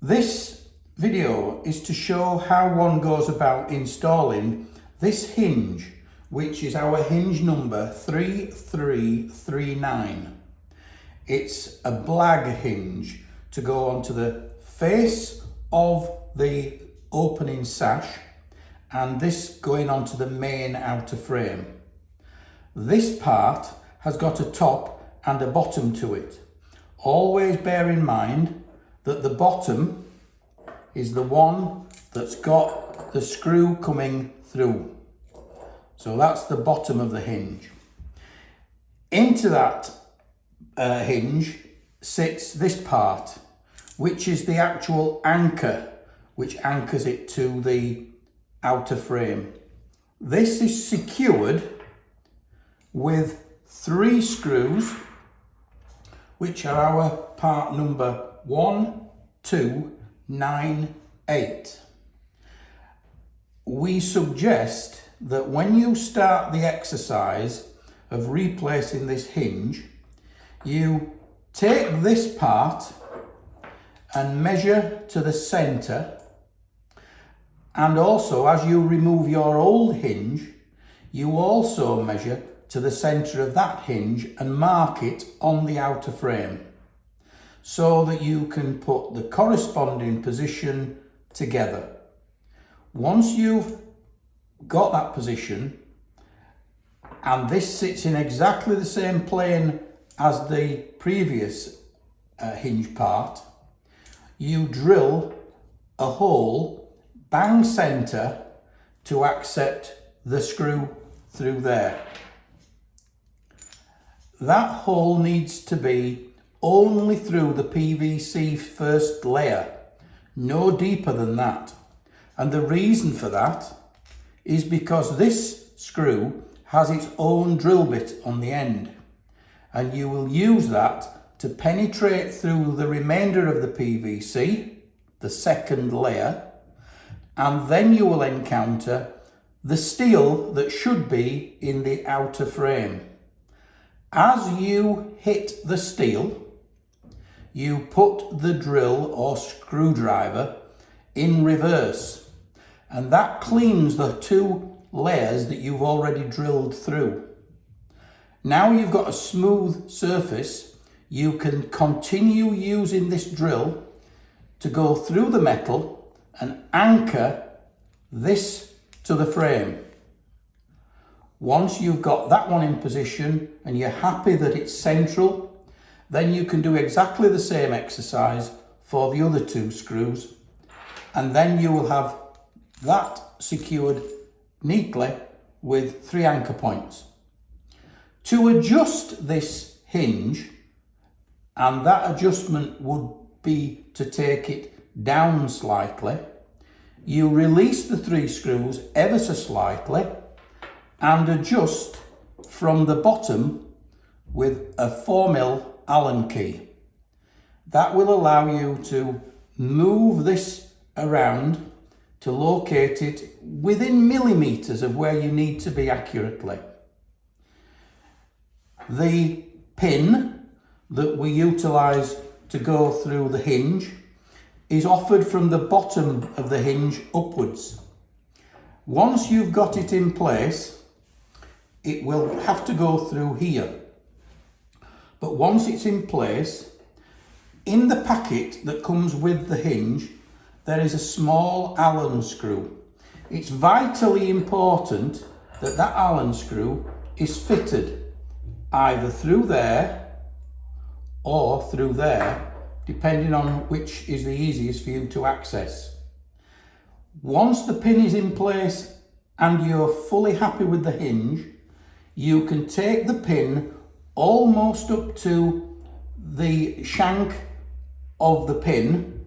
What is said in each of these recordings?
This video is to show how one goes about installing this hinge, which is our hinge number 3339. It's a blag hinge to go onto the face of the opening sash, and this going onto the main outer frame. This part has got a top and a bottom to it. Always bear in mind that the bottom is the one that's got the screw coming through. So that's the bottom of the hinge. Into that hinge sits this part, which is the actual anchor, which anchors it to the outer frame. This is secured with 3 screws, which are our part number 1, 2, 9, 8. We suggest that when you start the exercise of replacing this hinge, you take this part and measure to the centre, and also as you remove your old hinge, you also measure to the centre of that hinge and mark it on the outer frame, so that you can put the corresponding position together. Once you've got that position, and this sits in exactly the same plane as the previous hinge part, you drill a hole bang centre to accept the screw through there. That hole needs to be only through the PVC first layer, no deeper than that. And the reason for that is because this screw has its own drill bit on the end, and you will use that to penetrate through the remainder of the PVC, the second layer, and then you will encounter the steel that should be in the outer frame. As you hit the steel, you put the drill or screwdriver in reverse, and that cleans the 2 layers that you've already drilled through. Now you've got a smooth surface, you can continue using this drill to go through the metal and anchor this to the frame. Once you've got that one in position and you're happy that it's central, then you can do exactly the same exercise for the other 2 screws, and then you will have that secured neatly with 3 anchor points. To adjust this hinge, and that adjustment would be to take it down slightly, you release the 3 screws ever so slightly and adjust from the bottom with a 4mm Allen key. That will allow you to move this around to locate it within millimetres of where you need to be accurately. The pin that we utilise to go through the hinge is offered from the bottom of the hinge upwards. Once you've got it in place, it will have to go through here. But once it's in place, in the packet that comes with the hinge, there is a small Allen screw. It's vitally important that that Allen screw is fitted either through there or through there, depending on which is the easiest for you to access. Once the pin is in place and you're fully happy with the hinge, you can take the pin almost up to the shank of the pin,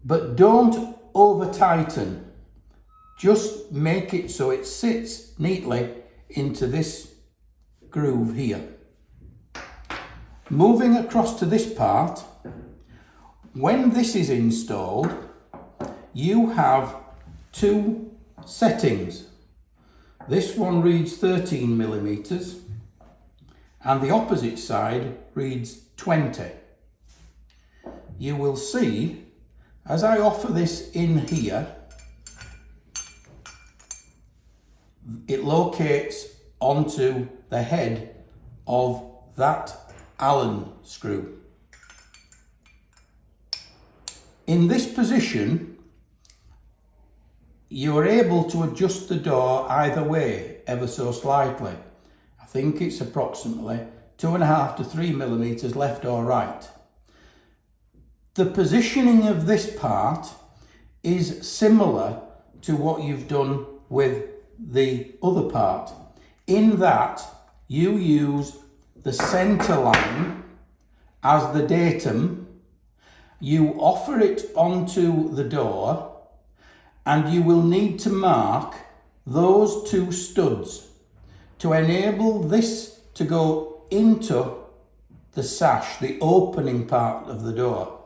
but don't over tighten. Just make it so it sits neatly into this groove here. Moving across to this part, when this is installed, you have 2 settings. This one reads 13mm and the opposite side reads 20. You will see As I offer this in here, it locates onto the head of that Allen screw. In this position, you are able to adjust the door either way, ever so slightly. I think it's approximately 2.5 to 3 millimeters left or right. The positioning of this part is similar to what you've done with the other part, in that you use the center line as the datum, you offer it onto the door, and you will need to mark those two studs to enable this to go into the sash, the opening part of the door.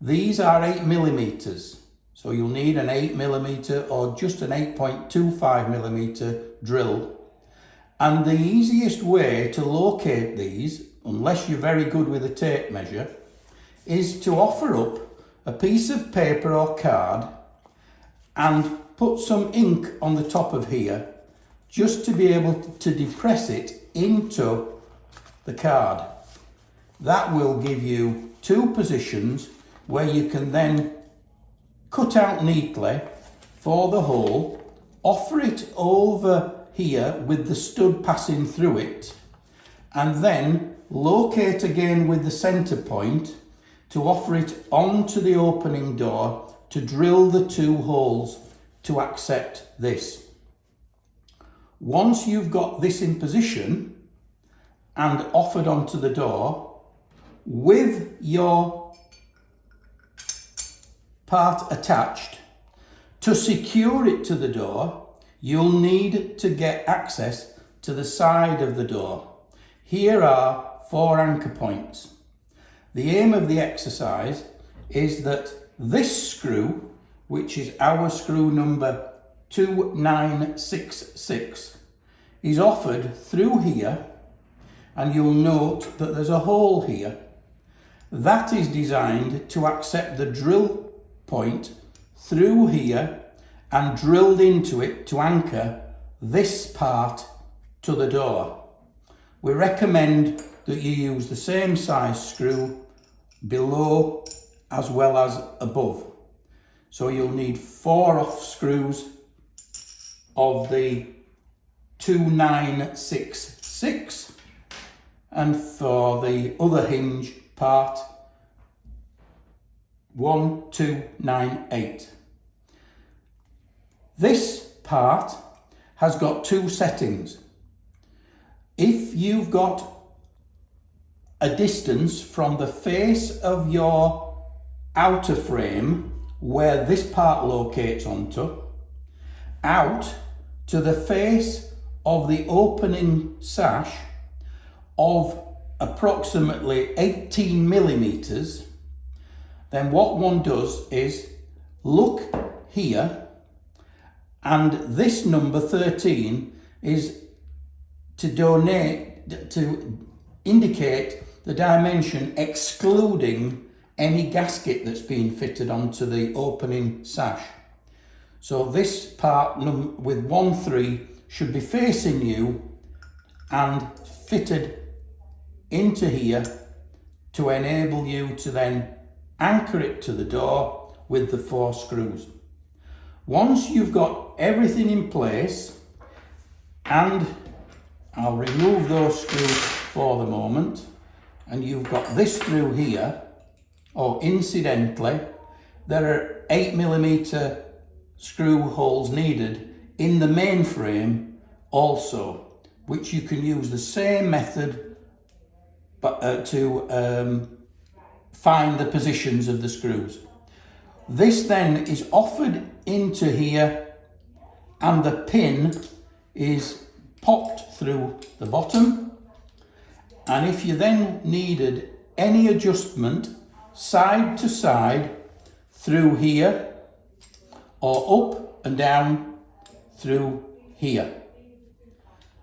These are 8 millimeters, so you'll need an 8 millimeter or just an 8.25 millimeter drill. And the easiest way to locate these, unless you're very good with a tape measure, is to offer up a piece of paper or card and put some ink on the top of here, just to be able to depress it into the card. That will give you two positions where you can then cut out neatly for the hole, offer it over here with the stud passing through it, and then locate again with the center point to offer it onto the opening door to drill the two holes to accept this. Once you've got this in position and offered onto the door, with your part attached, to secure it to the door, you'll need to get access to the side of the door. Here are 4 anchor points. The aim of the exercise is that this screw, which is our screw number 2966, is offered through here, and you'll note that there's a hole here. That is designed to accept the drill point through here and drilled into it to anchor this part to the door. We recommend that you use the same size screw below as well as above. So you'll need 4 off screws of the 2966, and for the other hinge part, 1298. This part has got 2 settings. If you've got a distance from the face of your outer frame where this part locates onto, out to the face of the opening sash of approximately 18 millimeters, then what one does is look here, and this number 13 is to indicate the dimension excluding any gasket that's been fitted onto the opening sash. So this part with 13 should be facing you and fitted into here to enable you to then anchor it to the door with the 4 screws. Once you've got everything in place, and I'll remove those screws for the moment, and you've got this through here, incidentally, there are 8 millimeter screw holes needed in the main frame also, which you can use the same method to find the positions of the screws. This then is offered into here, and the pin is popped through the bottom. And if you then needed any adjustment side to side through here, or up and down through here.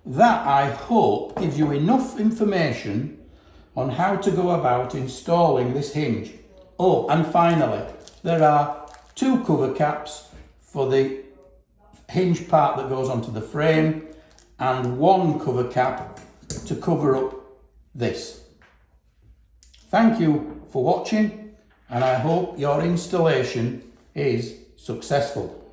That, I hope, gives you enough information on how to go about installing this hinge. Oh, and finally, there are 2 cover caps for the hinge part that goes onto the frame and 1 cover cap to cover up this. Thank you for watching, and I hope your installation is successful.